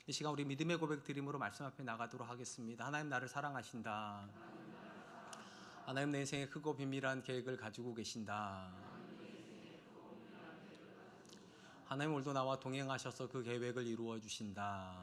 이 시간 우리 믿음의 고백 드림으로 말씀 앞에 나가도록 하겠습니다. 하나님 나를 사랑하신다. 하나님 내 인생에 크고 비밀한 계획을 가지고 계신다. 하나님 오늘도 나와 동행하셔서 그 계획을 이루어 주신다.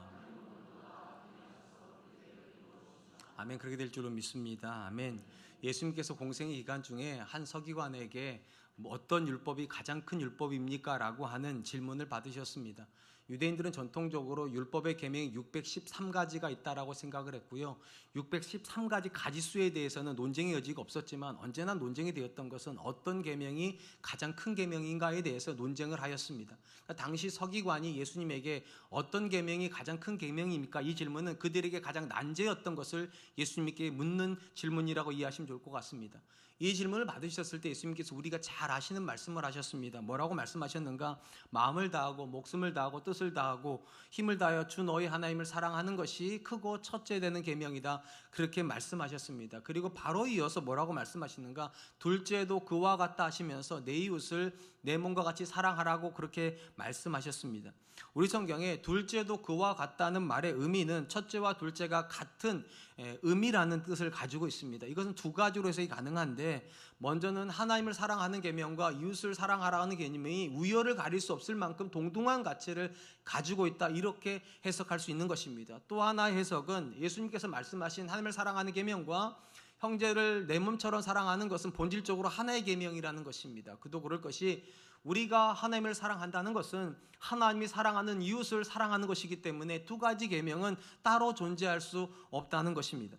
아멘. 그렇게 될 줄로 믿습니다. 아멘. 예수님께서 공생의 기간 중에 한 서기관에게 어떤 율법이 가장 큰 율법입니까? 라고 하는 질문을 받으셨습니다. 유대인들은 전통적으로 율법의 계명이 613가지가 있다라고 생각을 했고요. 613가지 가지수에 대해서는 논쟁의 여지가 없었지만 언제나 논쟁이 되었던 것은 어떤 계명이 가장 큰 계명인가에 대해서 논쟁을 하였습니다. 그러니까 당시 서기관이 예수님에게 어떤 계명이 가장 큰 계명입니까? 이 질문은 그들에게 가장 난제였던 것을 예수님께 묻는 질문이라고 이해하시면 좋을 것 같습니다. 이 질문을 받으셨을 때 예수님께서 우리가 잘 아시는 말씀을 하셨습니다. 뭐라고 말씀하셨는가? 마음을 다하고 목숨을 다하고 뜻을 다하고 힘을 다하여 주 너희 하나님을 사랑하는 것이 크고 첫째 되는 계명이다. 그렇게 말씀하셨습니다. 그리고 바로 이어서 뭐라고 말씀하시는가? 둘째도 그와 같다 하시면서 내 이웃을 내 몸과 같이 사랑하라고 그렇게 말씀하셨습니다. 우리 성경에 둘째도 그와 같다는 말의 의미는 첫째와 둘째가 같은 의미라는 뜻을 가지고 있습니다. 이것은 두 가지로 해석이 가능한데, 먼저는 하나님을 사랑하는 계명과 이웃을 사랑하라는 개념이 우열을 가릴 수 없을 만큼 동등한 가치를 가지고 있다, 이렇게 해석할 수 있는 것입니다. 또 하나의 해석은 예수님께서 말씀하신 하나님을 사랑하는 계명과 형제를 내 몸처럼 사랑하는 것은 본질적으로 하나의 계명이라는 것입니다. 그도 그럴 것이, 우리가 하나님을 사랑한다는 것은 하나님이 사랑하는 이웃을 사랑하는 것이기 때문에 두 가지 계명은 따로 존재할 수 없다는 것입니다.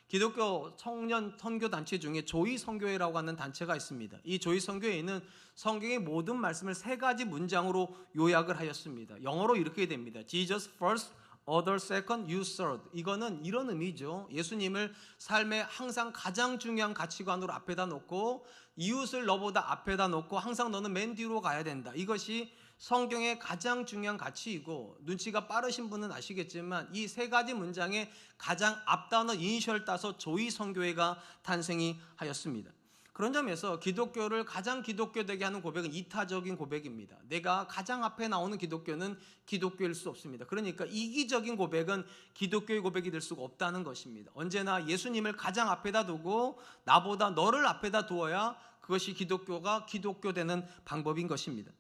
기독교 청년 선교 단체 중에 조이 선교회라고 하는 단체가 있습니다. 이 조이 선교회는 성경의 모든 말씀을 세 가지 문장으로 요약을 하였습니다. 영어로 이렇게 됩니다. Jesus first, other second, you third. 이거는 이런 의미죠. 예수님을 삶의 항상 가장 중요한 가치관으로 앞에다 놓고 이웃을 너보다 앞에다 놓고 항상 너는 맨 뒤로 가야 된다. 이것이 성경의 가장 중요한 가치이고, 눈치가 빠르신 분은 아시겠지만 이 세 가지 문장의 가장 앞단어 이니셜 따서 조이 선교회가 탄생이 하였습니다. 그런 점에서 기독교를 가장 기독교되게 하는 고백은 이타적인 고백입니다. 내가 가장 앞에 나오는 기독교는 기독교일 수 없습니다. 그러니까 이기적인 고백은 기독교의 고백이 될 수가 없다는 것입니다. 언제나 예수님을 가장 앞에다 두고 나보다 너를 앞에다 두어야 그것이 기독교가 기독교되는 방법인 것입니다.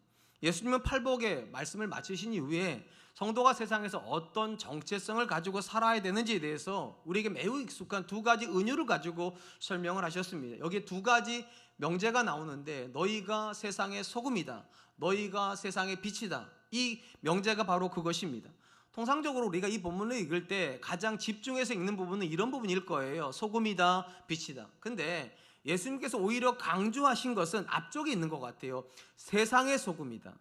예수님은 팔복의 말씀을 마치신 이후에 성도가 세상에서 어떤 정체성을 가지고 살아야 되는지에 대해서 우리에게 매우 익숙한 두 가지 은유를 가지고 설명을 하셨습니다. 여기에 두 가지 명제가 나오는데, 너희가 세상의 소금이다, 너희가 세상의 빛이다. 이 명제가 바로 그것입니다. 통상적으로 우리가 이 본문을 읽을 때 가장 집중해서 읽는 부분은 이런 부분일 거예요. 소금이다, 빛이다. 근데 예수님께서 오히려 강조하신 것은 앞쪽에 있는 것 같아요. 세상의 소금이다,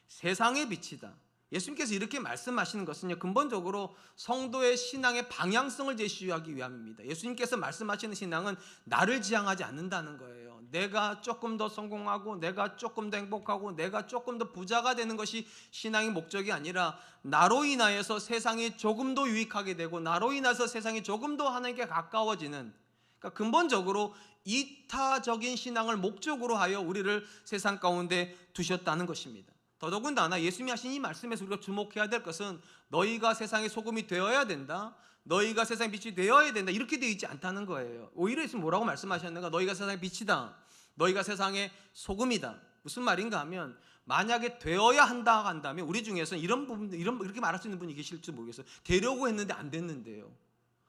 세상의 빛이다. 예수님께서 이렇게 말씀하시는 것은요, 근본적으로 성도의 신앙의 방향성을 제시하기 위함입니다. 예수님께서 말씀하시는 신앙은 나를 지향하지 않는다는 거예요. 내가 조금 더 성공하고 내가 조금 더 행복하고 내가 조금 더 부자가 되는 것이 신앙의 목적이 아니라, 나로 인하여서 세상이 조금 더 유익하게 되고 나로 인해서 세상이 조금 더 하나님께 가까워지는, 그러니까 근본적으로 이타적인 신앙을 목적으로 하여 우리를 세상 가운데 두셨다는 것입니다. 더더군다나 예수님이 하신 이 말씀에서 우리가 주목해야 될 것은 너희가 세상의 소금이 되어야 된다, 너희가 세상의 빛이 되어야 된다, 이렇게 되어 있지 않다는 거예요. 오히려 예수님 뭐라고 말씀하셨는가? 너희가 세상의 빛이다, 너희가 세상의 소금이다. 무슨 말인가 하면, 만약에 되어야 한다 한다면 우리 중에서는 이런 부분, 이렇게 말할 수 있는 분이 계실지 모르겠어요. 되려고 했는데 안 됐는데요.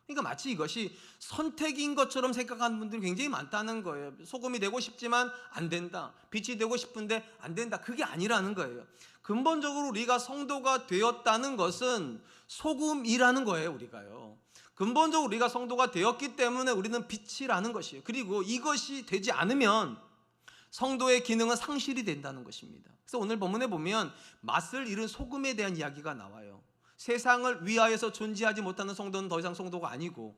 그러니까 마치 이것이 선택인 것처럼 생각하는 분들이 굉장히 많다는 거예요. 소금이 되고 싶지만 안 된다, 빛이 되고 싶은데 안 된다. 그게 아니라는 거예요. 근본적으로 우리가 성도가 되었다는 것은 소금이라는 거예요. 우리가요, 근본적으로 우리가 성도가 되었기 때문에 우리는 빛이라는 것이에요. 그리고 이것이 되지 않으면 성도의 기능은 상실이 된다는 것입니다. 그래서 오늘 본문에 보면 맛을 잃은 소금에 대한 이야기가 나와요. 세상을 위하여서 존재하지 못하는 성도는 더 이상 성도가 아니고,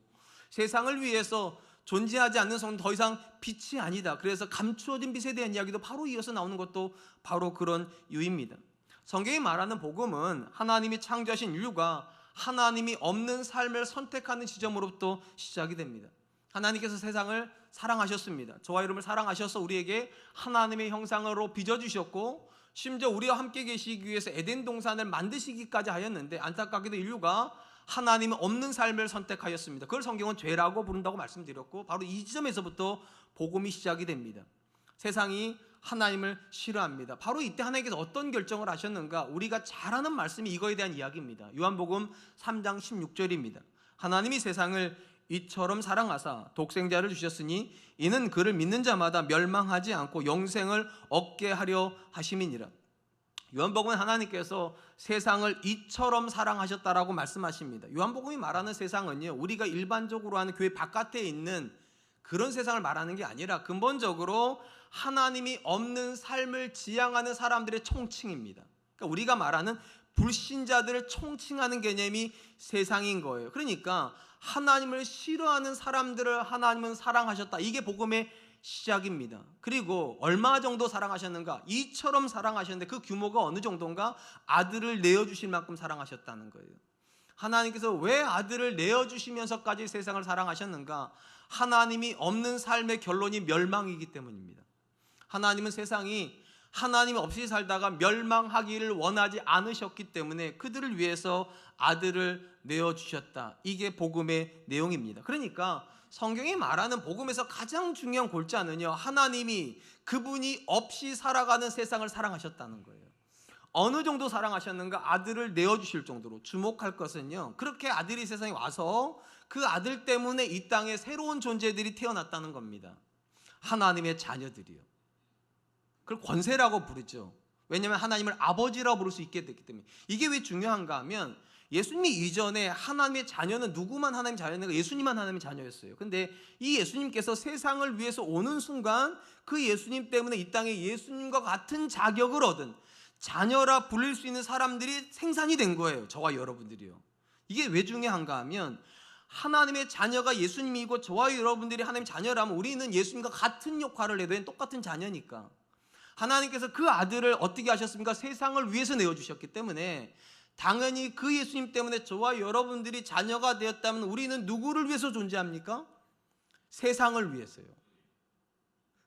세상을 위해서 존재하지 않는 성도는 더 이상 빛이 아니다. 그래서 감추어진 빛에 대한 이야기도 바로 이어서 나오는 것도 바로 그런 이유입니다. 성경이 말하는 복음은 하나님이 창조하신 인류가 하나님이 없는 삶을 선택하는 지점으로부터 시작이 됩니다. 하나님께서 세상을 사랑하셨습니다. 저와 여러분을 사랑하셔서 우리에게 하나님의 형상으로 빚어주셨고, 심지어 우리와 함께 계시기 위해서 에덴 동산을 만드시기까지 하였는데 안타깝게도 인류가 하나님 없는 삶을 선택하였습니다. 그걸 성경은 죄라고 부른다고 말씀드렸고 바로 이 지점에서부터 복음이 시작이 됩니다. 세상이 하나님을 싫어합니다. 바로 이때 하나님께서 어떤 결정을 하셨는가? 우리가 잘 아는 말씀이 이거에 대한 이야기입니다. 요한복음 3장 16절입니다. 하나님이 세상을 이처럼 사랑하사 독생자를 주셨으니 이는 그를 믿는 자마다 멸망하지 않고 영생을 얻게 하려 하심이니라. 요한복음은 하나님께서 세상을 이처럼 사랑하셨다라고 말씀하십니다. 요한복음이 말하는 세상은요, 우리가 일반적으로 하는 교회 바깥에 있는 그런 세상을 말하는 게 아니라 근본적으로 하나님이 없는 삶을 지향하는 사람들의 총칭입니다. 그러니까 우리가 말하는 불신자들을 총칭하는 개념이 세상인 거예요. 그러니까 하나님을 싫어하는 사람들을 하나님은 사랑하셨다. 이게 복음의 시작입니다. 그리고 얼마 정도 사랑하셨는가? 이처럼 사랑하셨는데 그 규모가 어느 정도인가? 아들을 내어주실 만큼 사랑하셨다는 거예요. 하나님께서 왜 아들을 내어주시면서까지 세상을 사랑하셨는가? 하나님이 없는 삶의 결론이 멸망이기 때문입니다. 하나님은 세상이 하나님 없이 살다가 멸망하기를 원하지 않으셨기 때문에 그들을 위해서 아들을 내어주셨다. 이게 복음의 내용입니다. 그러니까 성경이 말하는 복음에서 가장 중요한 골자는요, 하나님이 그분이 없이 살아가는 세상을 사랑하셨다는 거예요. 어느 정도 사랑하셨는가? 아들을 내어주실 정도로. 주목할 것은요, 그렇게 아들이 세상에 와서 그 아들 때문에 이 땅에 새로운 존재들이 태어났다는 겁니다. 하나님의 자녀들이요. 그걸 권세라고 부르죠. 왜냐하면 하나님을 아버지라고 부를 수 있게 됐기 때문에. 이게 왜 중요한가 하면 예수님이 이전에 하나님의 자녀는 누구만 하나님의 자녀인가? 예수님만 하나님의 자녀였어요. 근데 이 예수님께서 세상을 위해서 오는 순간 그 예수님 때문에 이 땅에 예수님과 같은 자격을 얻은 자녀라 불릴 수 있는 사람들이 생산이 된 거예요. 저와 여러분들이요. 이게 왜 중요한가 하면 하나님의 자녀가 예수님이고 저와 여러분들이 하나님의 자녀라면 우리는 예수님과 같은 역할을 해도 똑같은 자녀니까. 하나님께서 그 아들을 어떻게 하셨습니까? 세상을 위해서 내어주셨기 때문에 당연히 그 예수님 때문에 저와 여러분들이 자녀가 되었다면 우리는 누구를 위해서 존재합니까? 세상을 위해서요.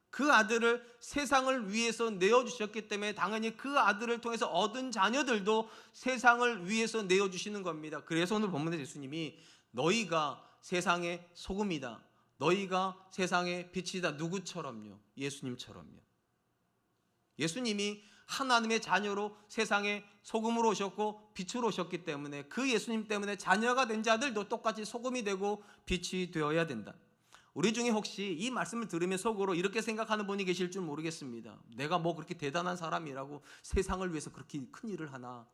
그 아들을 세상을 위해서 내어주셨기 때문에 당연히 그 아들을 통해서 얻은 자녀들도 세상을 위해서 내어주시는 겁니다. 그래서 오늘 본문에 예수님이 너희가 세상의 소금이다. 너희가 세상의 빛이다. 누구처럼요? 예수님처럼요. 예수님이 하나님의 자녀로 세상에 소금으로 오셨고 빛으로 오셨기 때문에 그 예수님 때문에 자녀가 된 자들도 똑같이 소금이 되고 빛이 되어야 된다. 우리 중에 혹시 이 말씀을 들으면 속으로 이렇게 생각하는 분이 계실 줄 모르겠습니다. 내가 뭐 그렇게 대단한 사람이라고 세상을 위해서 그렇게 큰 일을 하나?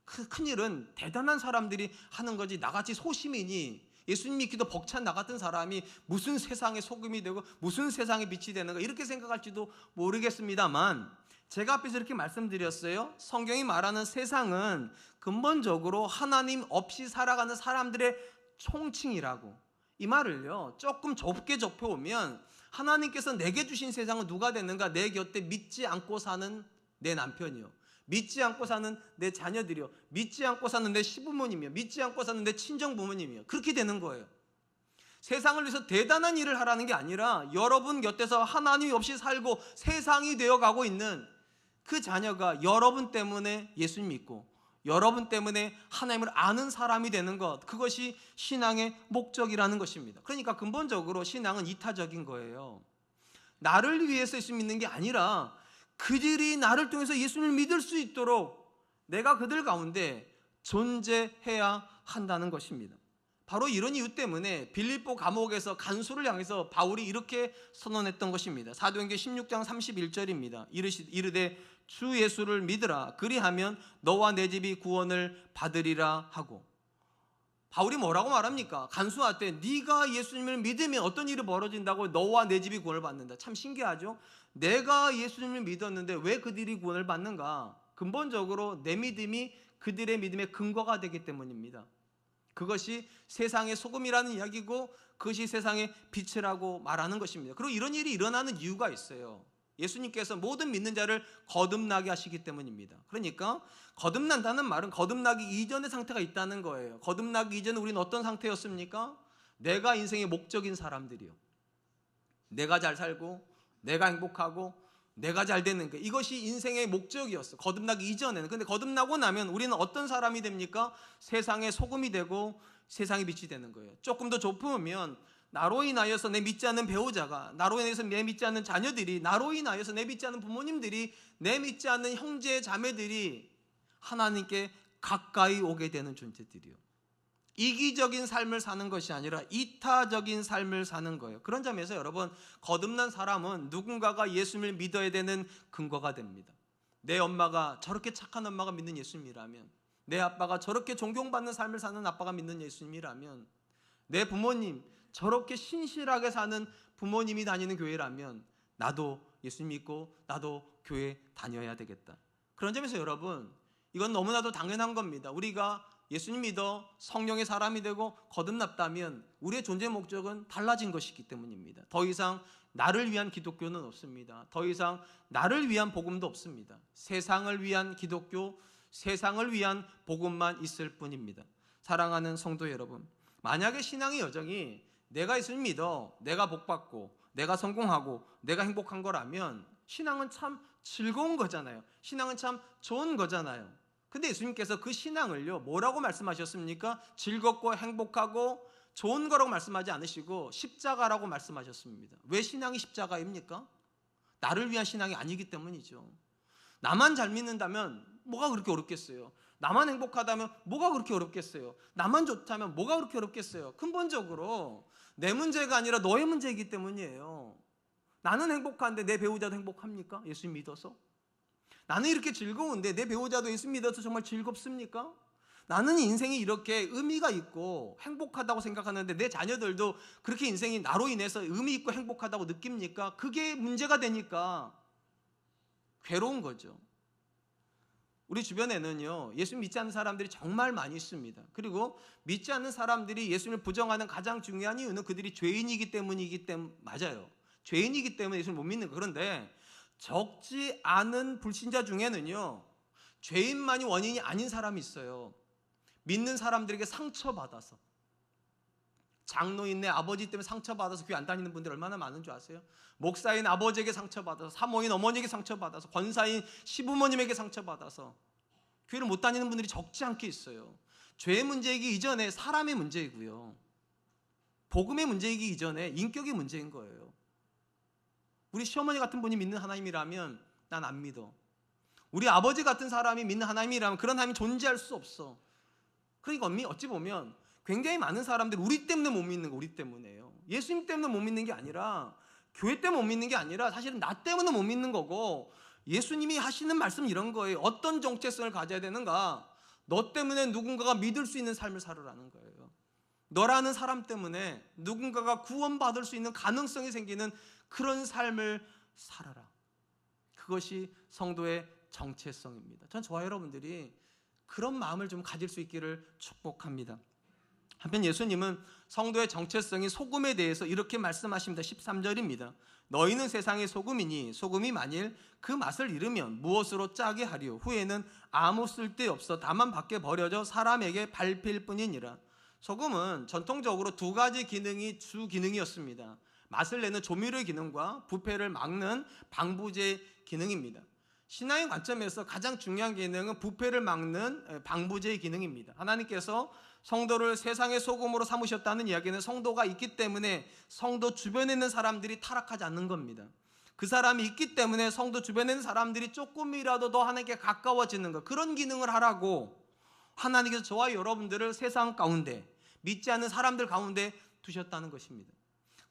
그 큰 일은 대단한 사람들이 하는 거지 나같이 소시민이 예수님 믿기도 벅찬 나 같은 사람이 무슨 세상의 소금이 되고 무슨 세상의 빛이 되는가 이렇게 생각할지도 모르겠습니다만 제가 앞에서 이렇게 말씀드렸어요. 성경이 말하는 세상은 근본적으로 하나님 없이 살아가는 사람들의 총칭이라고. 이 말을요 조금 좁게 접해오면 하나님께서 내게 주신 세상은 누가 됐는가? 내 곁에 믿지 않고 사는 내 남편이요, 믿지 않고 사는 내 자녀들이요, 믿지 않고 사는 내 시부모님이요, 믿지 않고 사는 내 친정부모님이요. 그렇게 되는 거예요. 세상을 위해서 대단한 일을 하라는 게 아니라 여러분 곁에서 하나님이 없이 살고 세상이 되어가고 있는 그 자녀가 여러분 때문에 예수님 믿고 여러분 때문에 하나님을 아는 사람이 되는 것, 그것이 신앙의 목적이라는 것입니다. 그러니까 근본적으로 신앙은 이타적인 거예요. 나를 위해서 예수 믿는 게 아니라 그들이 나를 통해서 예수님을 믿을 수 있도록 내가 그들 가운데 존재해야 한다는 것입니다. 바로 이런 이유 때문에 빌립보 감옥에서 간수를 향해서 바울이 이렇게 선언했던 것입니다. 사도행전 16장 31절입니다. 이르되 주 예수를 믿으라. 그리하면 너와 내 집이 구원을 받으리라 하고. 바울이 뭐라고 말합니까? 간수한테 네가 예수님을 믿으면 어떤 일이 벌어진다고? 너와 내 집이 구원을 받는다. 참 신기하죠? 내가 예수님을 믿었는데 왜 그들이 구원을 받는가? 근본적으로 내 믿음이 그들의 믿음의 근거가 되기 때문입니다. 그것이 세상의 소금이라는 이야기고 그것이 세상의 빛이라고 말하는 것입니다. 그리고 이런 일이 일어나는 이유가 있어요. 예수님께서 모든 믿는 자를 거듭나게 하시기 때문입니다. 그러니까 거듭난다는 말은 거듭나기 이전의 상태가 있다는 거예요. 거듭나기 이전에 우리는 어떤 상태였습니까? 내가 인생의 목적인 사람들이요, 내가 잘 살고 내가 행복하고 내가 잘 되는 거, 이것이 인생의 목적이었어. 거듭나기 이전에는. 근데 거듭나고 나면 우리는 어떤 사람이 됩니까? 세상의 소금이 되고 세상의 빛이 되는 거예요. 조금 더 좁으면 나로 인하여서 내 믿지 않는 배우자가, 나로 인해서 내 믿지 않는 자녀들이, 나로 인하여서 내 믿지 않는 부모님들이, 내 믿지 않는 형제 자매들이 하나님께 가까이 오게 되는 존재들이요. 이기적인 삶을 사는 것이 아니라 이타적인 삶을 사는 거예요. 그런 점에서 여러분, 거듭난 사람은 누군가가 예수님을 믿어야 되는 근거가 됩니다. 내 엄마가 저렇게 착한 엄마가 믿는 예수님이라면, 내 아빠가 저렇게 존경받는 삶을 사는 아빠가 믿는 예수님이라면, 내 부모님 저렇게 신실하게 사는 부모님이 다니는 교회라면 나도 예수 믿고 나도 교회 다녀야 되겠다. 그런 점에서 여러분, 이건 너무나도 당연한 겁니다. 우리가 예수님 믿어 성령의 사람이 되고 거듭났다면 우리의 존재 목적은 달라진 것이기 때문입니다. 더 이상 나를 위한 기독교는 없습니다. 더 이상 나를 위한 복음도 없습니다. 세상을 위한 기독교, 세상을 위한 복음만 있을 뿐입니다. 사랑하는 성도 여러분, 만약에 신앙의 여정이 내가 예수님 믿어, 내가 복받고, 내가 성공하고, 내가 행복한 거라면 신앙은 참 즐거운 거잖아요. 신앙은 참 좋은 거잖아요. 근데 예수님께서 그 신앙을요, 뭐라고 말씀하셨습니까? 즐겁고 행복하고 좋은 거라고 말씀하지 않으시고 십자가라고 말씀하셨습니다. 왜 신앙이 십자가입니까? 나를 위한 신앙이 아니기 때문이죠. 나만 잘 믿는다면 뭐가 그렇게 어렵겠어요? 나만 행복하다면 뭐가 그렇게 어렵겠어요? 나만 좋다면 뭐가 그렇게 어렵겠어요? 근본적으로 내 문제가 아니라 너의 문제이기 때문이에요. 나는 행복한데 내 배우자도 행복합니까? 예수 믿어서? 나는 이렇게 즐거운데 내 배우자도 예수 믿어서 정말 즐겁습니까? 나는 인생이 이렇게 의미가 있고 행복하다고 생각하는데 내 자녀들도 그렇게 인생이 나로 인해서 의미 있고 행복하다고 느낍니까? 그게 문제가 되니까 괴로운 거죠. 우리 주변에는요, 예수 믿지 않는 사람들이 정말 많이 있습니다. 그리고 믿지 않는 사람들이 예수님을 부정하는 가장 중요한 이유는 그들이 죄인이기 때문이기 때문, 맞아요. 죄인이기 때문에 예수를 못 믿는 거. 그런데 적지 않은 불신자 중에는요, 죄인만이 원인이 아닌 사람이 있어요. 믿는 사람들에게 상처받아서, 장로인 내 아버지 때문에 상처받아서 교회 안 다니는 분들 얼마나 많은 줄 아세요? 목사인 아버지에게 상처받아서, 사모인 어머니에게 상처받아서, 권사인 시부모님에게 상처받아서 교회를 못 다니는 분들이 적지 않게 있어요. 죄의 문제이기 이전에 사람의 문제이고요, 복음의 문제이기 이전에 인격의 문제인 거예요. 우리 시어머니 같은 분이 믿는 하나님이라면 난 안 믿어. 우리 아버지 같은 사람이 믿는 하나님이라면 그런 하나님이 존재할 수 없어. 그러니까 어찌 보면 굉장히 많은 사람들이 우리 때문에 못 믿는 거, 우리 때문에요. 예수님 때문에 못 믿는 게 아니라, 교회 때문에 못 믿는 게 아니라 사실은 나 때문에 못 믿는 거고, 예수님이 하시는 말씀 이런 거예요. 어떤 정체성을 가져야 되는가? 너 때문에 누군가가 믿을 수 있는 삶을 살으라는 거예요. 너라는 사람 때문에 누군가가 구원받을 수 있는 가능성이 생기는 그런 삶을 살아라. 그것이 성도의 정체성입니다. 전 저와 여러분들이 그런 마음을 좀 가질 수 있기를 축복합니다. 한편 예수님은 성도의 정체성인 소금에 대해서 이렇게 말씀하십니다. 13절입니다. 너희는 세상의 소금이니 소금이 만일 그 맛을 잃으면 무엇으로 짜게 하리요? 후에는 아무 쓸데없어 다만 밖에 버려져 사람에게 밟힐 뿐이니라. 소금은 전통적으로 두 가지 기능이 주 기능이었습니다. 맛을 내는 조미료의 기능과 부패를 막는 방부제 기능입니다. 신앙의 관점에서 가장 중요한 기능은 부패를 막는 방부제의 기능입니다. 하나님께서 성도를 세상의 소금으로 삼으셨다는 이야기는 성도가 있기 때문에 성도 주변에 있는 사람들이 타락하지 않는 겁니다. 그 사람이 있기 때문에 성도 주변에 있는 사람들이 조금이라도 더 하나님께 가까워지는 것, 그런 기능을 하라고 하나님께서 저와 여러분들을 세상 가운데, 믿지 않는 사람들 가운데 두셨다는 것입니다.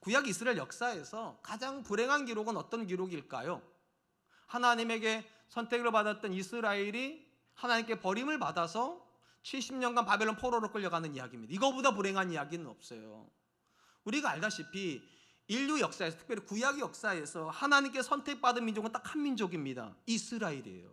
구약 이스라엘 역사에서 가장 불행한 기록은 어떤 기록일까요? 하나님에게 선택을 받았던 이스라엘이 하나님께 버림을 받아서 70년간 바벨론 포로로 끌려가는 이야기입니다. 이거보다 불행한 이야기는 없어요. 우리가 알다시피 인류 역사에서, 특별히 구약 역사에서 하나님께 선택받은 민족은 딱 한 민족입니다. 이스라엘이에요.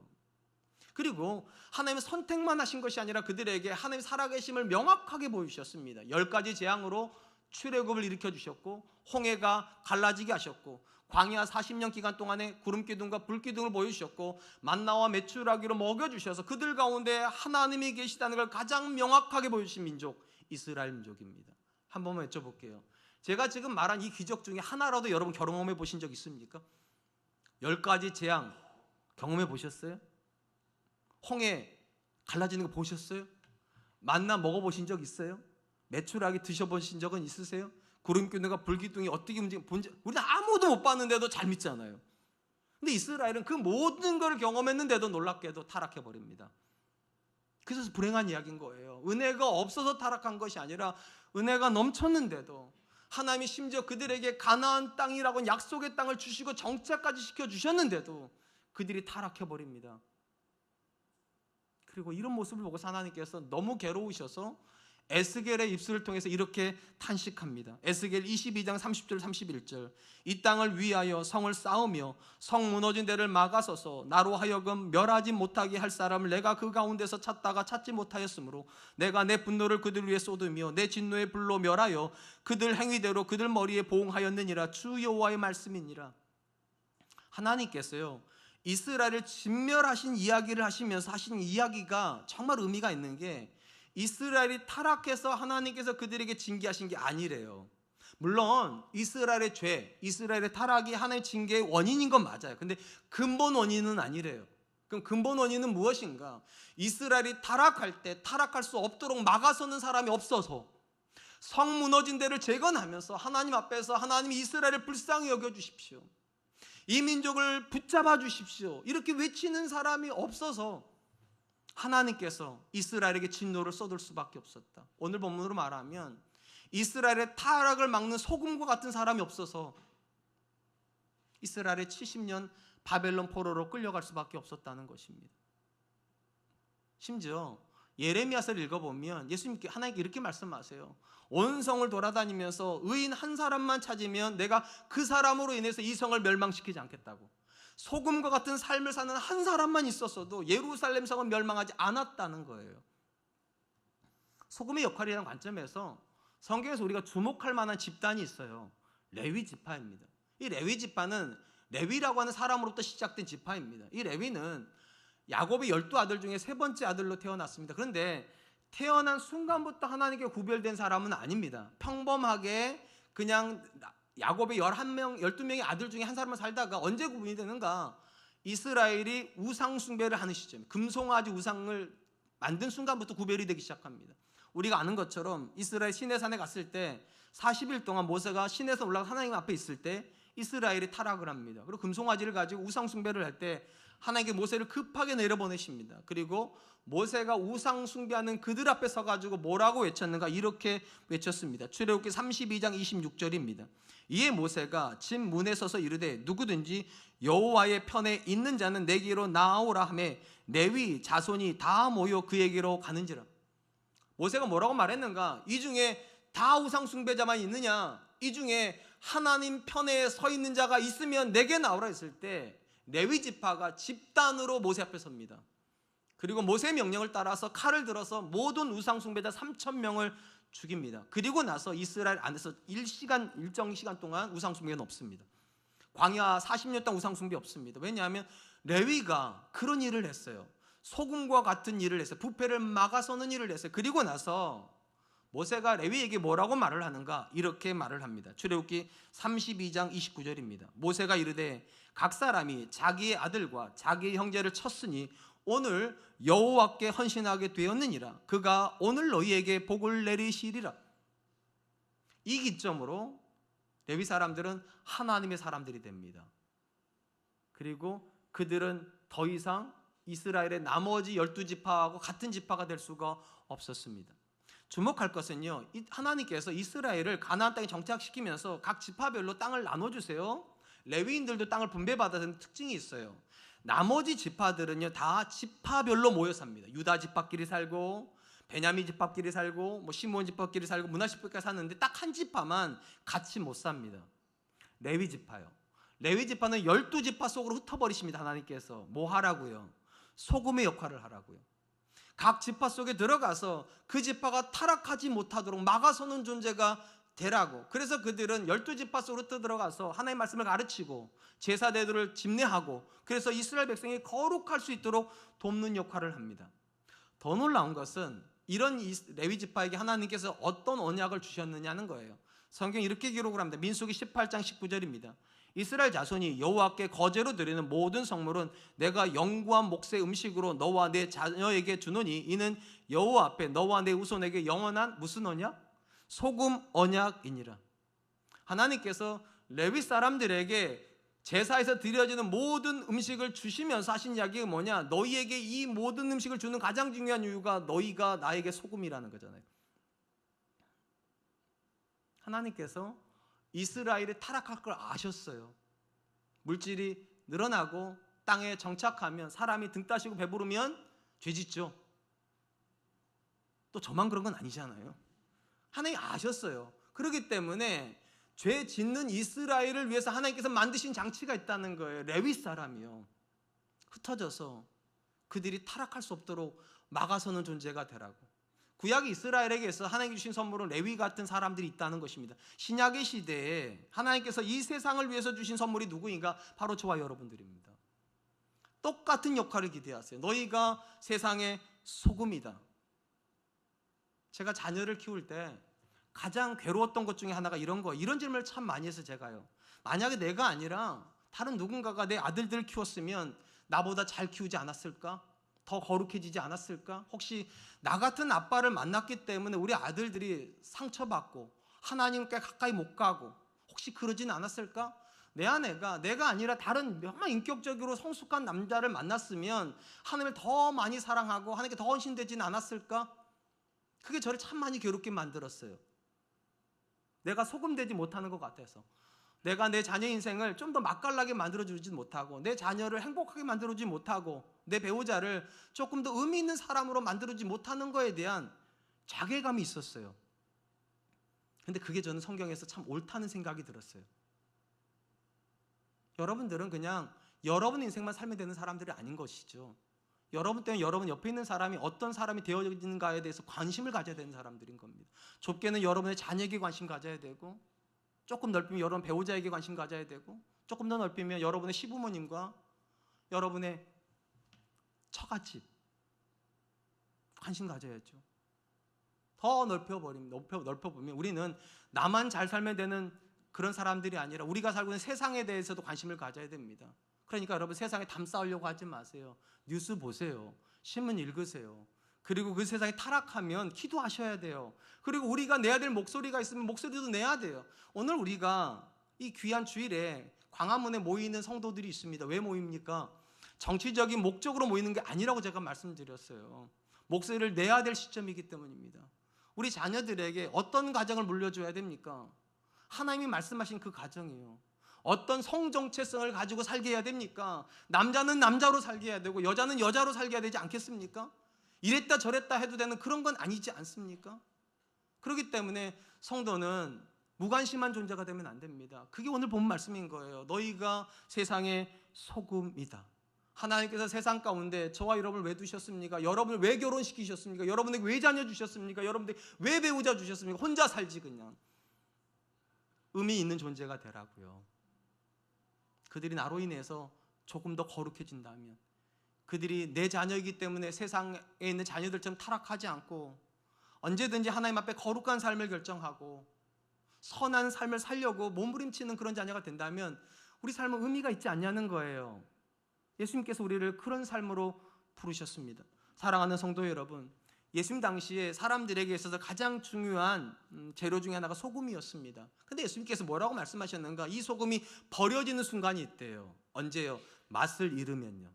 그리고 하나님은 선택만 하신 것이 아니라 그들에게 하나님의 살아계심을 명확하게 보여주셨습니다. 10가지 재앙으로 출애굽을 일으켜 주셨고, 홍해가 갈라지게 하셨고, 광야 40년 기간 동안에 구름기둥과 불기둥을 보여주셨고, 만나와 메추라기로 먹여주셔서 그들 가운데 하나님이 계시다는 걸 가장 명확하게 보여주신 민족, 이스라엘 민족입니다. 한 번만 여쭤볼게요. 제가 지금 말한 이 기적 중에 하나라도 여러분 경험해 보신 적 있습니까? 10가지 재앙 경험해 보셨어요? 홍해 갈라지는 거 보셨어요? 만나 먹어보신 적 있어요? 메추라기 드셔보신 적은 있으세요? 구름기둥과 불기둥이 어떻게 움직이는 본지 우리는 아무도 못 봤는데도 잘 믿잖아요. 근데 이스라엘은 그 모든 걸 경험했는데도 놀랍게도 타락해 버립니다. 그래서 불행한 이야기인 거예요. 은혜가 없어서 타락한 것이 아니라 은혜가 넘쳤는데도 하나님이 심지어 그들에게 가나안 땅이라고 약속의 땅을 주시고 정착까지 시켜주셨는데도 그들이 타락해 버립니다. 그리고 이런 모습을 보고 하나님께서 너무 괴로우셔서 에스겔의 입술을 통해서 이렇게 탄식합니다. 에스겔 22장 30절 31절 이 땅을 위하여 성을 쌓으며 성 무너진 데를 막아서서 나로 하여금 멸하지 못하게 할 사람을 내가 그 가운데서 찾다가 찾지 못하였으므로 내가 내 분노를 그들 위에 쏟으며 내 진노의 불로 멸하여 그들 행위대로 그들 머리에 보응하였느니라. 주 여호와의 말씀이니라. 하나님께서요 이스라엘을 진멸하신 이야기를 하시면서 하신 이야기가 정말 의미가 있는 게 이스라엘이 타락해서 하나님께서 그들에게 징계하신 게 아니래요. 물론 이스라엘의 죄, 이스라엘의 타락이 하나님의 징계의 원인인 건 맞아요. 근데 근본 원인은 아니래요. 그럼 근본 원인은 무엇인가? 이스라엘이 타락할 때 타락할 수 없도록 막아서는 사람이 없어서 성 무너진 데를 재건하면서 하나님 앞에서 하나님이 이스라엘을 불쌍히 여겨주십시오, 이 민족을 붙잡아 주십시오 이렇게 외치는 사람이 없어서 하나님께서 이스라엘에게 진노를 쏟을 수밖에 없었다. 오늘 본문으로 말하면 이스라엘의 타락을 막는 소금과 같은 사람이 없어서 이스라엘의 70년 바벨론 포로로 끌려갈 수밖에 없었다는 것입니다. 심지어 예레미야서를 읽어보면 예수님께 하나님께 이렇게 말씀하세요. 온 성을 돌아다니면서 의인 한 사람만 찾으면 내가 그 사람으로 인해서 이 성을 멸망시키지 않겠다고. 소금과 같은 삶을 사는 한 사람만 있었어도 예루살렘 성은 멸망하지 않았다는 거예요. 소금의 역할이라는 관점에서 성경에서 우리가 주목할 만한 집단이 있어요. 레위 지파입니다. 이 레위 지파는 레위라고 하는 사람으로부터 시작된 지파입니다. 이 레위는 야곱의 12아들 중에 세 번째 아들로 태어났습니다. 그런데 태어난 순간부터 하나님께 구별된 사람은 아닙니다. 평범하게 그냥 야곱의 12명의 아들 중에 한 사람만 살다가 언제 구분이 되는가? 이스라엘이 우상 숭배를 하는 시점, 금송아지 우상을 만든 순간부터 구별이 되기 시작합니다. 우리가 아는 것처럼 이스라엘 시내산에 갔을 때 40일 동안 모세가 시내산 올라가 하나님 앞에 있을 때 이스라엘이 타락을 합니다. 그리고 금송아지를 가지고 우상 숭배를 할 때 하나님께 모세를 급하게 내려보내십니다. 그리고 모세가 우상 숭배하는 그들 앞에 서가지고 뭐라고 외쳤는가? 이렇게 외쳤습니다. 출애굽기 32장 26절입니다. 이에 모세가 집 문에 서서 이르되 누구든지 여호와의 편에 있는 자는 내게로 나오라 하며 레위 자손이 다 모여 그에게로 가는지라. 모세가 뭐라고 말했는가? 이 중에 다 우상 숭배자만 있느냐? 이 중에 하나님 편에 서 있는 자가 있으면 내게 나오라 했을 때 레위 지파가 집단으로 모세 앞에 섭니다. 그리고 모세의 명령을 따라서 칼을 들어서 모든 우상 숭배자 3,000명을 죽입니다. 그리고 나서 이스라엘 안에서 일정 시간 동안 우상 숭배는 없습니다. 광야 40년 동안 우상 숭배 없습니다. 왜냐하면 레위가 그런 일을 했어요. 소금과 같은 일을 했어요. 부패를 막아서는 일을 했어요. 그리고 나서 모세가 레위에게 뭐라고 말을 하는가? 이렇게 말을 합니다. 출애굽기 32장 29절입니다. 모세가 이르되 각 사람이 자기의 아들과 자기의 형제를 쳤으니 오늘 여호와께 헌신하게 되었느니라. 그가 오늘 너희에게 복을 내리시리라. 이 기점으로 레위 사람들은 하나님의 사람들이 됩니다. 그리고 그들은 더 이상 이스라엘의 나머지 12지파하고 같은 지파가 될 수가 없었습니다. 주목할 것은요, 하나님께서 이스라엘을 가나안 땅에 정착시키면서 각 지파별로 땅을 나눠주세요. 레위인들도 땅을 분배받아야 특징이 있어요. 나머지 지파들은요 다 지파별로 모여 삽니다. 유다 지파끼리 살고 베냐민 지파끼리 살고 시므온 지파끼리 살고 므낫세 지파끼리 사는데 딱 한 지파만 같이 못 삽니다. 레위 지파요. 레위 지파는 12지파 속으로 흩어버리십니다. 하나님께서 뭐 하라고요? 소금의 역할을 하라고요. 각 지파 속에 들어가서 그 지파가 타락하지 못하도록 막아서는 존재가 되라고. 그래서 그들은 12지파 속으로 들어가서 하나님의 말씀을 가르치고 제사대들을 집례하고 그래서 이스라엘 백성이 거룩할 수 있도록 돕는 역할을 합니다. 더 놀라운 것은 이런 레위 지파에게 하나님께서 어떤 언약을 주셨느냐는 거예요. 성경이 이렇게 기록을 합니다. 민수기 18장 19절입니다. 이스라엘 자손이 여호와께 거제로 드리는 모든 성물은 내가 영구한 몫의 음식으로 너와 내 자녀에게 주노니 이는 여호와 앞에 너와 내 후손에게 영원한 무슨 언약? 소금 언약이니라. 하나님께서 레위 사람들에게 제사에서 드려지는 모든 음식을 주시면서 하신 이야기가 뭐냐? 너희에게 이 모든 음식을 주는 가장 중요한 이유가 너희가 나에게 소금이라는 거잖아요. 하나님께서 이스라엘이 타락할 걸 아셨어요. 물질이 늘어나고 땅에 정착하면 사람이 등 따시고 배부르면 죄짓죠. 또 저만 그런 건 아니잖아요. 하나님이 아셨어요. 그렇기 때문에 죄 짓는 이스라엘을 위해서 하나님께서 만드신 장치가 있다는 거예요. 레위 사람이요. 흩어져서 그들이 타락할 수 없도록 막아서는 존재가 되라고. 구약 이스라엘에게서 하나님이 주신 선물은 레위 같은 사람들이 있다는 것입니다. 신약의 시대에 하나님께서 이 세상을 위해서 주신 선물이 누구인가? 바로 저와 여러분들입니다. 똑같은 역할을 기대하세요. 너희가 세상의 소금이다. 제가 자녀를 키울 때 가장 괴로웠던 것 중에 하나가 이런 거예요. 이런 질문을 참 많이 해서 제가요. 만약에 내가 아니라 다른 누군가가 내 아들들을 키웠으면 나보다 잘 키우지 않았을까? 더 거룩해지지 않았을까? 혹시 나 같은 아빠를 만났기 때문에 우리 아들들이 상처받고 하나님께 가까이 못 가고 혹시 그러진 않았을까? 내 아내가 내가 아니라 다른 정말 인격적으로 성숙한 남자를 만났으면 하나님을 더 많이 사랑하고 하나님께 더 헌신되지는 않았을까? 그게 저를 참 많이 괴롭게 만들었어요. 내가 소금되지 못하는 것 같아서, 내가 내 자녀 인생을 좀 더 맛깔나게 만들어주지 못하고, 내 자녀를 행복하게 만들어주지 못하고, 내 배우자를 조금 더 의미 있는 사람으로 만들어주지 못하는 거에 대한 자괴감이 있었어요. 근데 그게 저는 성경에서 참 옳다는 생각이 들었어요. 여러분들은 그냥 여러분 인생만 살면 되는 사람들이 아닌 것이죠. 여러분 때문에 여러분 옆에 있는 사람이 어떤 사람이 되어지는가에 대해서 관심을 가져야 되는 사람들인 겁니다. 좁게는 여러분의 자녀에게 관심 가져야 되고, 조금 넓히면 여러분 배우자에게 관심 가져야 되고, 조금 더 넓히면 여러분의 시부모님과 여러분의 처갓집 관심 가져야죠. 더 넓혀보면 우리는 나만 잘 살면 되는 그런 사람들이 아니라 우리가 살고 있는 세상에 대해서도 관심을 가져야 됩니다. 그러니까 여러분 세상에 담 쌓으려고 하지 마세요. 뉴스 보세요. 신문 읽으세요. 그리고 그 세상이 타락하면 기도하셔야 돼요. 그리고 우리가 내야 될 목소리가 있으면 목소리도 내야 돼요. 오늘 우리가 이 귀한 주일에 광화문에 모이는 성도들이 있습니다. 왜 모입니까? 정치적인 목적으로 모이는 게 아니라고 제가 말씀드렸어요. 목소리를 내야 될 시점이기 때문입니다. 우리 자녀들에게 어떤 가정을 물려줘야 됩니까? 하나님이 말씀하신 그 가정이에요. 어떤 성정체성을 가지고 살게 해야 됩니까? 남자는 남자로 살게 해야 되고 여자는 여자로 살게 해야 되지 않겠습니까? 이랬다 저랬다 해도 되는 그런 건 아니지 않습니까? 그렇기 때문에 성도는 무관심한 존재가 되면 안 됩니다. 그게 오늘 본 말씀인 거예요. 너희가 세상의 소금이다. 하나님께서 세상 가운데 저와 여러분을 왜 두셨습니까? 여러분을 왜 결혼시키셨습니까? 여러분에게 왜 자녀 주셨습니까? 여러분에게 왜 배우자 주셨습니까? 혼자 살지 그냥. 의미 있는 존재가 되라고요. 그들이 나로 인해서 조금 더 거룩해진다면, 그들이 내 자녀이기 때문에 세상에 있는 자녀들처럼 타락하지 않고 언제든지 하나님 앞에 거룩한 삶을 결정하고 선한 삶을 살려고 몸부림치는 그런 자녀가 된다면 우리 삶은 의미가 있지 않냐는 거예요. 예수님께서 우리를 그런 삶으로 부르셨습니다. 사랑하는 성도 여러분, 예수님 당시에 사람들에게 있어서 가장 중요한 재료 중에 하나가 소금이었습니다. 근데 예수님께서 뭐라고 말씀하셨는가? 이 소금이 버려지는 순간이 있대요. 언제요? 맛을 잃으면요.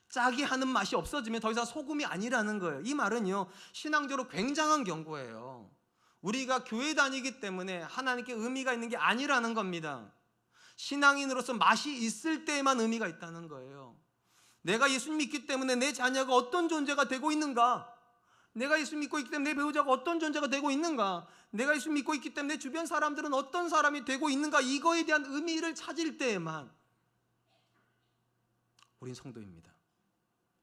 짜게 하는 맛이 없어지면 더 이상 소금이 아니라는 거예요. 이 말은요, 신앙적으로 굉장한 경고예요. 우리가 교회 다니기 때문에 하나님께 의미가 있는 게 아니라는 겁니다. 신앙인으로서 맛이 있을 때에만 의미가 있다는 거예요. 내가 예수 믿기 때문에 내 자녀가 어떤 존재가 되고 있는가? 내가 예수 믿고 있기 때문에 내 배우자가 어떤 존재가 되고 있는가? 내가 예수 믿고 있기 때문에 내 주변 사람들은 어떤 사람이 되고 있는가? 이거에 대한 의미를 찾을 때에만 우린 성도입니다.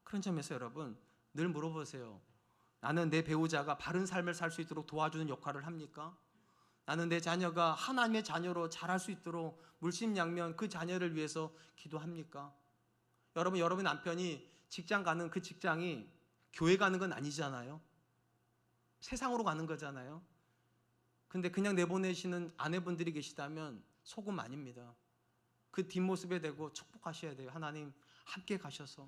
그런 점에서 여러분 늘 물어보세요. 나는 내 배우자가 바른 삶을 살 수 있도록 도와주는 역할을 합니까? 나는 내 자녀가 하나님의 자녀로 자랄 수 있도록 물심양면 그 자녀를 위해서 기도합니까? 여러분, 여러분 남편이 직장 가는 그 직장이 교회 가는 건 아니잖아요. 세상으로 가는 거잖아요. 근데 그냥 내보내시는 아내분들이 계시다면 소금 아닙니다. 그 뒷모습에 대고 축복하셔야 돼요. 하나님 함께 가셔서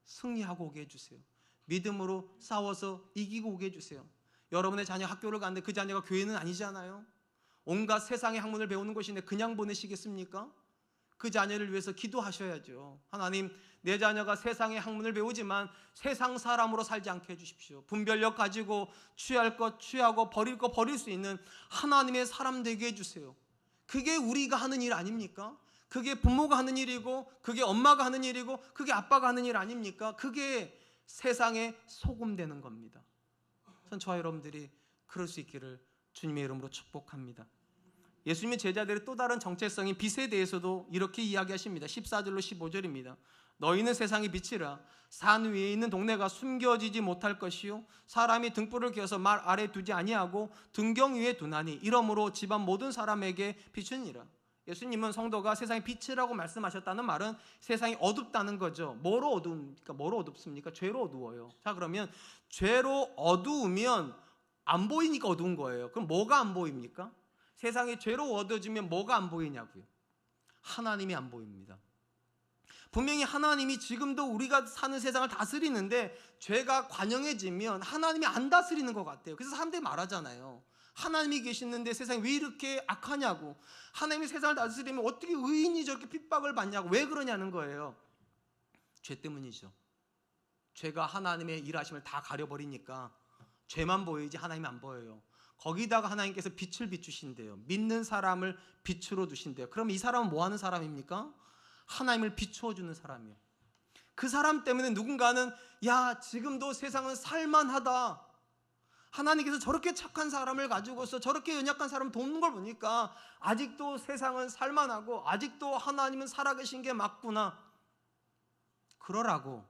승리하고 오게 해주세요. 믿음으로 싸워서 이기고 오게 해주세요. 여러분의 자녀 학교를 가는데 그 자녀가 교회는 아니잖아요. 온갖 세상의 학문을 배우는 것인데 그냥 보내시겠습니까? 그 자녀를 위해서 기도하셔야죠. 하나님, 내 자녀가 세상의 학문을 배우지만 세상 사람으로 살지 않게 해주십시오. 분별력 가지고 취할 것 취하고 버릴 것 버릴 수 있는 하나님의 사람 되게 해주세요. 그게 우리가 하는 일 아닙니까? 그게 부모가 하는 일이고, 그게 엄마가 하는 일이고, 그게 아빠가 하는 일 아닙니까? 그게 세상의 소금 되는 겁니다. 전 저와 여러분들이 그럴 수 있기를 주님의 이름으로 축복합니다. 예수님의 제자들의 또 다른 정체성인 빛에 대해서도 이렇게 이야기하십니다. 14절로 15절입니다. 너희는 세상의 빛이라. 산 위에 있는 동네가 숨겨지지 못할 것이요 사람이 등불을 켜서 말 아래 두지 아니하고 등경 위에 두나니 이러므로 집안 모든 사람에게 비추니라. 예수님은 성도가 세상의 빛이라고 말씀하셨다는 말은 세상이 어둡다는 거죠. 뭐로 어두웁니까? 뭐로 어둡습니까? 죄로 어두워요. 자, 그러면 죄로 어두우면 안 보이니까 어두운 거예요. 그럼 뭐가 안 보입니까? 세상이 죄로 어두워지면 뭐가 안 보이냐고요? 하나님이 안 보입니다. 분명히 하나님이 지금도 우리가 사는 세상을 다스리는데 죄가 관영해지면 하나님이 안 다스리는 것 같아요. 그래서 사람들이 말하잖아요. 하나님이 계시는데 세상이 왜 이렇게 악하냐고. 하나님이 세상을 다스리면 어떻게 의인이 저렇게 핍박을 받냐고. 왜 그러냐는 거예요. 죄 때문이죠. 죄가 하나님의 일하심을 다 가려버리니까 죄만 보이지 하나님이 안 보여요. 거기다가 하나님께서 빛을 비추신대요. 믿는 사람을 빛으로 두신대요. 그럼 이 사람은 뭐 하는 사람입니까? 하나님을 비추어 주는 사람이에요. 그 사람 때문에 누군가는 야, 지금도 세상은 살만하다. 하나님께서 저렇게 착한 사람을 가지고서 저렇게 연약한 사람을 돕는 걸 보니까 아직도 세상은 살만하고 아직도 하나님은 살아계신 게 맞구나. 그러라고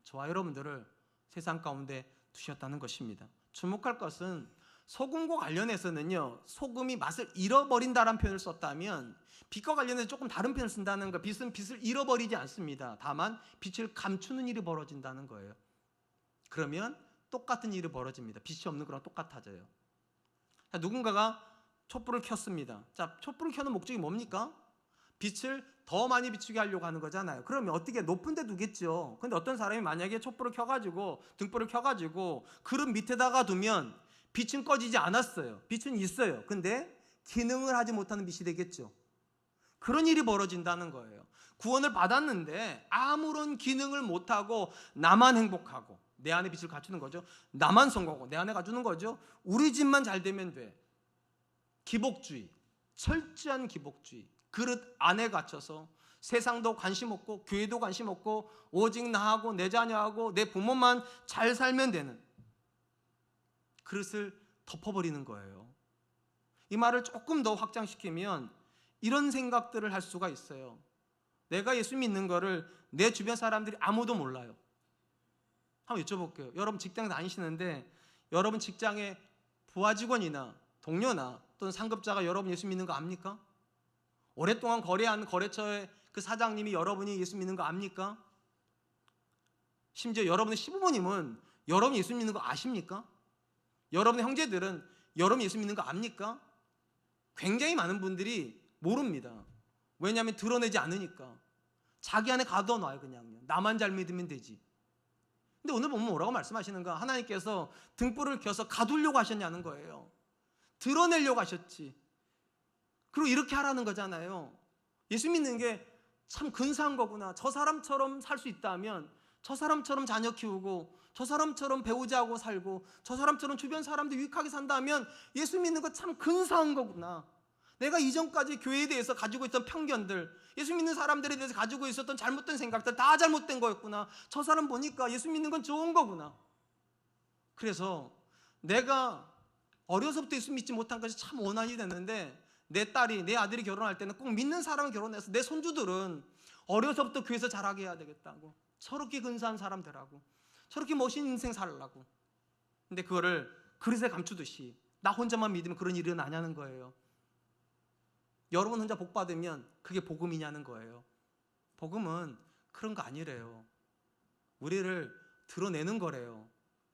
저와 여러분들을 세상 가운데 두셨다는 것입니다. 주목할 것은 소금과 관련해서는요, 소금이 맛을 잃어버린다라는 표현을 썼다면 빛과 관련해서 조금 다른 표현을 쓴다는 거. 빛은 빛을 잃어버리지 않습니다. 다만 빛을 감추는 일이 벌어진다는 거예요. 그러면 똑같은 일이 벌어집니다. 빛이 없는 거랑 똑같아져요. 누군가가 촛불을 켰습니다. 자, 촛불을 켜는 목적이 뭡니까? 빛을 더 많이 비추게 하려고 하는 거잖아요. 그러면 어떻게 높은 데 두겠죠. 근데 어떤 사람이 만약에 촛불을 켜가지고 등불을 켜가지고 그릇 밑에다가 두면 빛은 꺼지지 않았어요. 빛은 있어요. 근데 기능을 하지 못하는 빛이 되겠죠. 그런 일이 벌어진다는 거예요. 구원을 받았는데 아무런 기능을 못하고 나만 행복하고 내 안에 빛을 갖추는 거죠. 나만 성공하고 내 안에 갖추는 거죠. 우리 집만 잘 되면 돼. 기복주의, 철저한 기복주의. 그릇 안에 갇혀서 세상도 관심 없고 교회도 관심 없고 오직 나하고 내 자녀하고 내 부모만 잘 살면 되는 그릇을 덮어버리는 거예요. 이 말을 조금 더 확장시키면 이런 생각들을 할 수가 있어요. 내가 예수 믿는 거를 내 주변 사람들이 아무도 몰라요. 한번 여쭤볼게요. 여러분 직장 다니시는데 여러분 직장의 부하 직원이나 동료나 또는 상급자가 여러분 예수 믿는 거 압니까? 오랫동안 거래한 거래처의 그 사장님이 여러분이 예수 믿는 거 압니까? 심지어 여러분의 시부모님은 여러분이 예수 믿는 거 아십니까? 여러분의 형제들은 여러분이 예수 믿는 거 압니까? 굉장히 많은 분들이 모릅니다. 왜냐하면 드러내지 않으니까. 자기 안에 가둬놔요. 그냥요. 나만 잘 믿으면 되지. 근데 오늘 보면 뭐라고 말씀하시는가? 하나님께서 등불을 켜서 가두려고 하셨냐는 거예요. 드러내려고 하셨지. 그리고 이렇게 하라는 거잖아요. 예수 믿는 게 참 근사한 거구나. 저 사람처럼 살 수 있다면 저 사람처럼 자녀 키우고 저 사람처럼 배우자하고 살고 저 사람처럼 주변 사람들 유익하게 산다면 예수 믿는 거 참 근사한 거구나. 내가 이전까지 교회에 대해서 가지고 있던 편견들, 예수 믿는 사람들에 대해서 가지고 있었던 잘못된 생각들 다 잘못된 거였구나. 저 사람 보니까 예수 믿는 건 좋은 거구나. 그래서 내가 어려서부터 예수 믿지 못한 것이 참 원한이 됐는데 내 딸이, 내 아들이 결혼할 때는 꼭 믿는 사람을 결혼해서 내 손주들은 어려서부터 교회에서 자라게 해야 되겠다고. 저렇게 근사한 사람 되라고. 저렇게 멋있는 인생 살라고. 근데 그거를 그릇에 감추듯이 나 혼자만 믿으면 그런 일은 아냐는 거예요. 여러분 혼자 복 받으면 그게 복음이냐는 거예요. 복음은 그런 거 아니래요. 우리를 드러내는 거래요.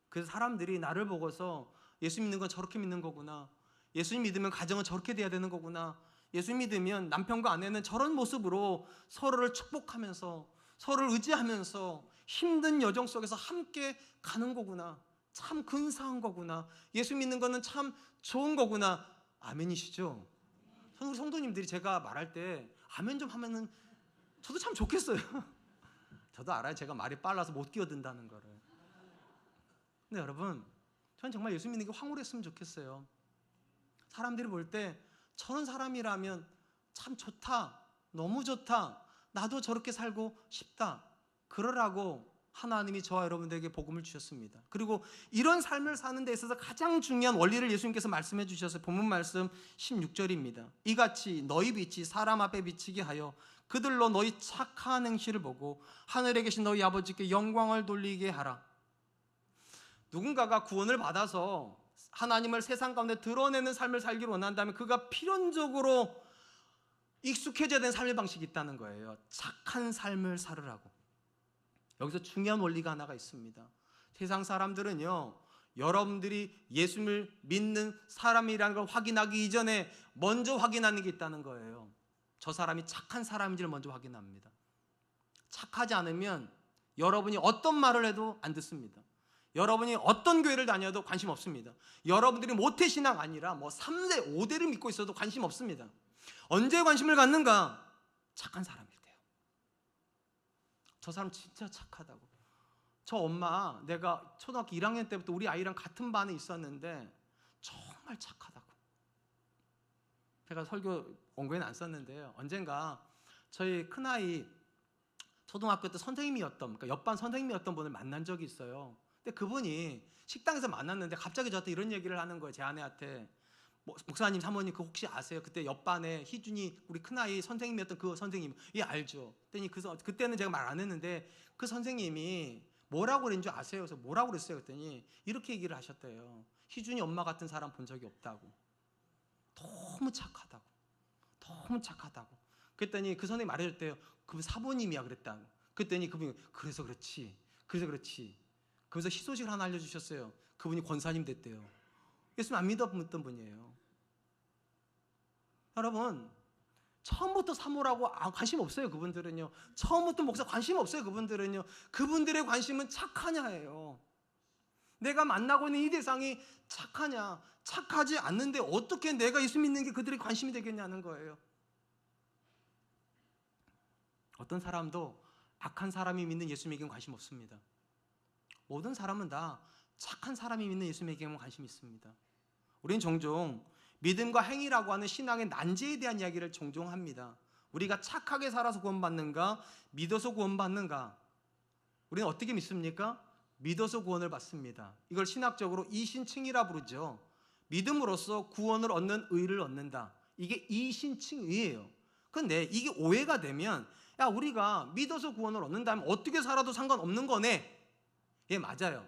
그래서 사람들이 나를 보고서 예수 믿는 건 저렇게 믿는 거구나. 예수님 믿으면 가정은 저렇게 돼야 되는 거구나. 예수 믿으면 남편과 아내는 저런 모습으로 서로를 축복하면서 서로를 의지하면서 힘든 여정 속에서 함께 가는 거구나. 참 근사한 거구나. 예수 믿는 거는 참 좋은 거구나. 아멘이시죠? 우리 성도님들이 제가 말할 때 아멘 좀 하면은 저도 참 좋겠어요. 저도 알아요. 제가 말이 빨라서 못 끼어든다는 거를. 근데 여러분, 저는 정말 예수 믿는 게 황홀했으면 좋겠어요. 사람들이 볼 때 저런 사람이라면 참 좋다, 너무 좋다, 나도 저렇게 살고 싶다, 그러라고 하나님이 저와 여러분들에게 복음을 주셨습니다. 그리고 이런 삶을 사는 데 있어서 가장 중요한 원리를 예수님께서 말씀해 주셔서 본문 말씀 16절입니다. 이같이 너희 빛이 사람 앞에 비치게 하여 그들로 너희 착한 행실을 보고 하늘에 계신 너희 아버지께 영광을 돌리게 하라. 누군가가 구원을 받아서 하나님을 세상 가운데 드러내는 삶을 살기를 원한다면 그가 필연적으로 익숙해져야 되는 삶의 방식이 있다는 거예요. 착한 삶을 살으라고. 여기서 중요한 원리가 하나가 있습니다. 세상 사람들은요, 여러분들이 예수를 믿는 사람이라는 걸 확인하기 이전에 먼저 확인하는 게 있다는 거예요. 저 사람이 착한 사람인지를 먼저 확인합니다. 착하지 않으면 여러분이 어떤 말을 해도 안 듣습니다. 여러분이 어떤 교회를 다녀도 관심 없습니다. 여러분들이 모태신앙 아니라 3대, 5대를 믿고 있어도 관심 없습니다. 언제 관심을 갖는가? 착한 사람일 때요. 저 사람 진짜 착하다고. 저 엄마, 내가 초등학교 1학년 때부터 우리 아이랑 같은 반에 있었는데 정말 착하다고. 제가 설교 원고에는 안 썼는데요, 언젠가 저희 큰아이 초등학교 때 선생님이었던, 그러니까 옆반 선생님이었던 분을 만난 적이 있어요. 근데 그분이 식당에서 만났는데 갑자기 저한테 이런 얘기를 하는 거예요. 제 아내한테. 목사님, 사모님 그 혹시 아세요? 그때 옆반에 희준이 우리 큰아이 선생님이었던 그 선생님. 예, 알죠. 그때는 제가 말 안 했는데 그 선생님이 뭐라고 그랬는 줄 아세요? 그래서 뭐라고 그랬어요? 그랬더니 이렇게 얘기를 하셨대요. 희준이 엄마 같은 사람 본 적이 없다고. 너무 착하다고. 너무 착하다고. 그랬더니 그 선생님이 말해줬대요. 그분 사모님이야 그랬다고. 그랬더니 그분이 그래서 그렇지. 그래서 희소식을 하나 알려주셨어요. 그분이 권사님 됐대요. 예수님 안 믿었던 분이에요. 여러분, 처음부터 사모라고 관심 없어요. 그분들은요. 처음부터 목사 관심 없어요. 그분들은요. 그분들의 관심은 착하냐예요. 내가 만나고 있는 이 대상이 착하냐. 착하지 않는데 어떻게 내가 예수 믿는 게 그들의 관심이 되겠냐는 거예요. 어떤 사람도 악한 사람이 믿는 예수님에게는 관심 없습니다. 모든 사람은 다 착한 사람이 믿는 예수님에게만 관심이 있습니다. 우리는 종종 믿음과 행위라고 하는 신앙의 난제에 대한 이야기를 종종 합니다. 우리가 착하게 살아서 구원받는가? 믿어서 구원받는가? 우리는 어떻게 믿습니까? 믿어서 구원을 받습니다. 이걸 신학적으로 이신칭이라 부르죠. 믿음으로써 구원을 얻는 의를 얻는다. 이게 이신칭의예요. 그런데 이게 오해가 되면 야, 우리가 믿어서 구원을 얻는다면 어떻게 살아도 상관없는 거네. 예, 맞아요.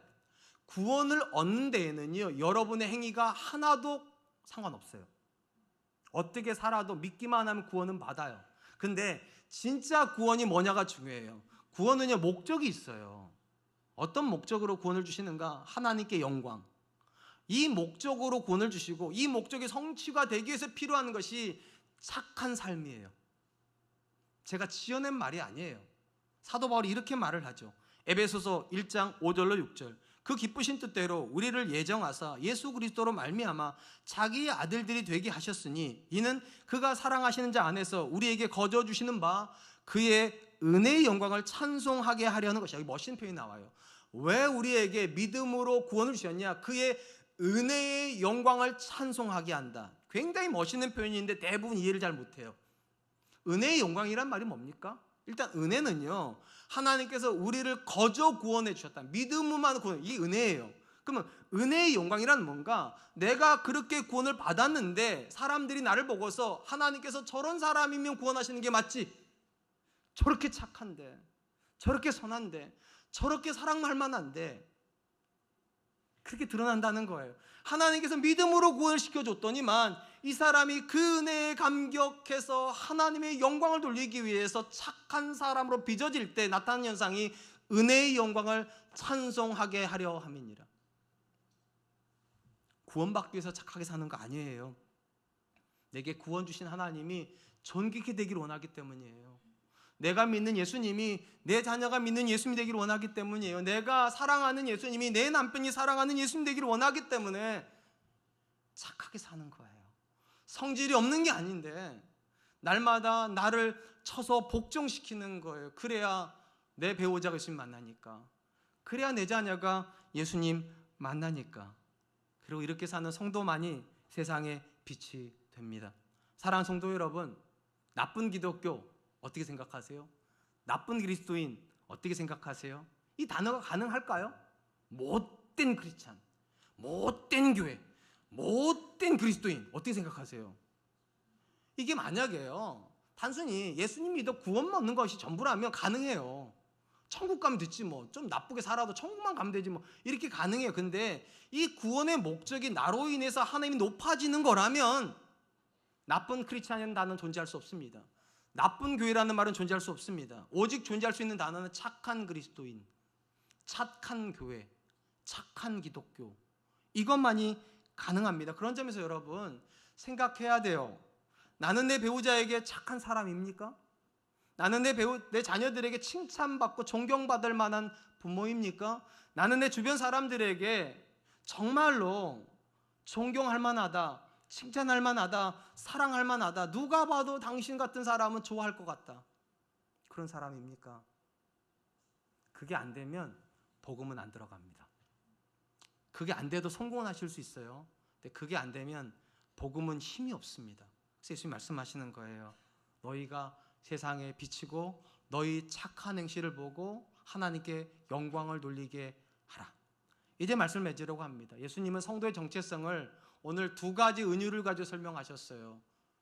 구원을 얻는 데에는요, 여러분의 행위가 하나도 상관없어요. 어떻게 살아도 믿기만 하면 구원은 받아요. 근데 진짜 구원이 뭐냐가 중요해요. 구원은요, 목적이 있어요. 어떤 목적으로 구원을 주시는가? 하나님께 영광. 이 목적으로 구원을 주시고 이 목적이 성취가 되기 위해서 필요한 것이 착한 삶이에요. 제가 지어낸 말이 아니에요. 사도 바울이 이렇게 말을 하죠. 에베소서 1장 5절로 6절. 그 기쁘신 뜻대로 우리를 예정하사 예수 그리스도로 말미암아 자기의 아들들이 되게 하셨으니 이는 그가 사랑하시는 자 안에서 우리에게 거저 주시는 바 그의 은혜의 영광을 찬송하게 하려는 것이야. 여기 멋진 표현이 나와요. 왜 우리에게 믿음으로 구원을 주셨냐? 그의 은혜의 영광을 찬송하게 한다. 굉장히 멋있는 표현인데 대부분 이해를 잘 못해요. 은혜의 영광이란 말이 뭡니까? 일단 은혜는요, 하나님께서 우리를 거저 구원해 주셨다. 믿음으로만 구원, 이게 은혜예요. 그러면 은혜의 영광이란 뭔가? 내가 그렇게 구원을 받았는데 사람들이 나를 보고서 하나님께서 저런 사람이면 구원하시는 게 맞지? 저렇게 착한데, 저렇게 선한데, 저렇게 사랑할 만한데, 그렇게 드러난다는 거예요. 하나님께서 믿음으로 구원을 시켜줬더니만 이 사람이 그 은혜에 감격해서 하나님의 영광을 돌리기 위해서 착한 사람으로 빚어질 때 나타나는 현상이 은혜의 영광을 찬송하게 하려 함이니라. 구원받기 위해서 착하게 사는 거 아니에요. 내게 구원 주신 하나님이 존귀케 되기를 원하기 때문이에요. 내가 믿는 예수님이 내 자녀가 믿는 예수님이 되기를 원하기 때문이에요. 내가 사랑하는 예수님이 내 남편이 사랑하는 예수님 되기를 원하기 때문에 착하게 사는 거예요. 성질이 없는 게 아닌데 날마다 나를 쳐서 복종시키는 거예요. 그래야 내 배우자가 예수님 만나니까, 그래야 내 자녀가 예수님 만나니까. 그리고 이렇게 사는 성도만이 세상의 빛이 됩니다. 사랑하는 성도 여러분, 나쁜 기독교 어떻게 생각하세요? 나쁜 그리스도인 어떻게 생각하세요? 이 단어가 가능할까요? 못된 크리스찬, 못된 교회, 못된 그리스도인 어떻게 생각하세요? 이게 만약에요, 단순히 예수님 믿어 구원만 얻는 것이 전부라면 가능해요. 천국 가면 됐지 뭐, 좀 나쁘게 살아도 천국만 가면 되지 뭐, 이렇게 가능해요. 근데 이 구원의 목적이 나로 인해서 하나님이 높아지는 거라면 나쁜 크리스찬이라는 단어는 존재할 수 없습니다. 나쁜 교회라는 말은 존재할 수 없습니다. 오직 존재할 수 있는 단어는 착한 그리스도인, 착한 교회, 착한 기독교, 이것만이 가능합니다. 그런 점에서 여러분 생각해야 돼요. 나는 내 배우자에게 착한 사람입니까? 나는 내 자녀들에게 칭찬받고 존경받을 만한 부모입니까? 나는 내 주변 사람들에게 정말로 존경할 만하다, 칭찬할 만하다, 사랑할 만하다, 누가 봐도 당신 같은 사람은 좋아할 것 같다, 그런 사람입니까? 그게 안 되면 복음은 안 들어갑니다. 그게 안 돼도 성공은 하실 수 있어요. 근데 그게 안 되면 복음은 힘이 없습니다. 그래서 예수님이 말씀하시는 거예요. 너희가 세상에 비치고 너희 착한 행실을 보고 하나님께 영광을 돌리게 하라. 이제 말씀을 맺으려고 합니다. 예수님은 성도의 정체성을 오늘 두 가지 은유를 가지고 설명하셨어요.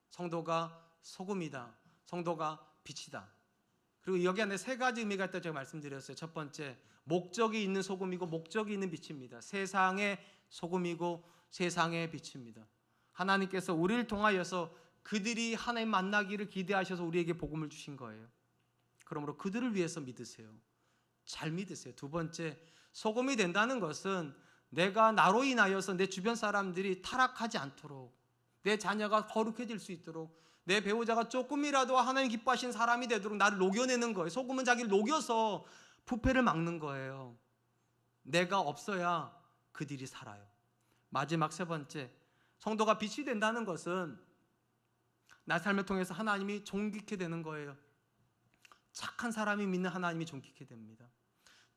성도가 소금이다, 성도가 빛이다. 그리고 여기 안에 세 가지 의미가 있다고 제가 말씀드렸어요. 첫 번째, 목적이 있는 소금이고 목적이 있는 빛입니다. 세상의 소금이고 세상의 빛입니다. 하나님께서 우리를 통하여서 그들이 하나님 만나기를 기대하셔서 우리에게 복음을 주신 거예요. 그러므로 그들을 위해서 믿으세요. 잘 믿으세요. 두 번째, 소금이 된다는 것은 내가 나로 인하여서 내 주변 사람들이 타락하지 않도록, 내 자녀가 거룩해질 수 있도록, 내 배우자가 조금이라도 하나님 기뻐하시는 사람이 되도록 나를 녹여내는 거예요. 소금은 자기를 녹여서 부패를 막는 거예요. 내가 없어야 그들이 살아요. 마지막 세 번째, 성도가 빛이 된다는 것은 나 삶을 통해서 하나님이 존귀케 되는 거예요. 착한 사람이 믿는 하나님이 존귀케 됩니다.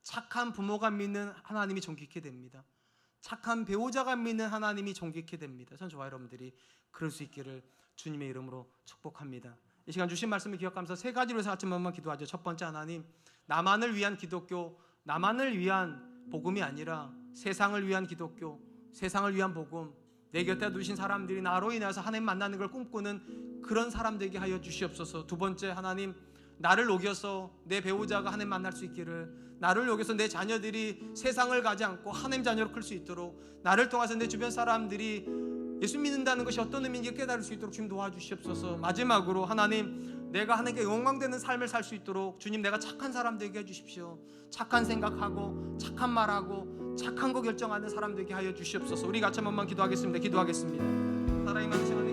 착한 부모가 믿는 하나님이 존귀케 됩니다. 착한 배우자가 믿는 하나님이 존귀케 됩니다. 전 저와 여러분들이 그럴 수 있기를 주님의 이름으로 축복합니다. 이 시간 주신 말씀을 기억하면서 세 가지로 해서 아침 한번 기도하죠. 첫 번째, 하나님, 나만을 위한 기독교, 나만을 위한 복음이 아니라 세상을 위한 기독교, 세상을 위한 복음, 내 곁에 두신 사람들이 나로 인해서 하나님 만나는 걸 꿈꾸는 그런 사람 되게 하여 주시옵소서. 두 번째, 하나님, 나를 녹여서 내 배우자가 하나님 만날 수 있기를, 나를 녹여서 내 자녀들이 세상을 가지 않고 하나님 자녀로 클 수 있도록, 나를 통해서 내 주변 사람들이 예수 믿는다는 것이 어떤 의미인지 깨달을 수 있도록 주님 도와주시옵소서. 마지막으로 하나님, 내가 하나님께 영광되는 삶을 살 수 있도록 주님, 내가 착한 사람 되게 해주십시오. 착한 생각하고 착한 말하고 착한 거 결정하는 사람 되게 하여 주시옵소서. 우리 같이 한 번만 기도하겠습니다. 살아있는 하나님,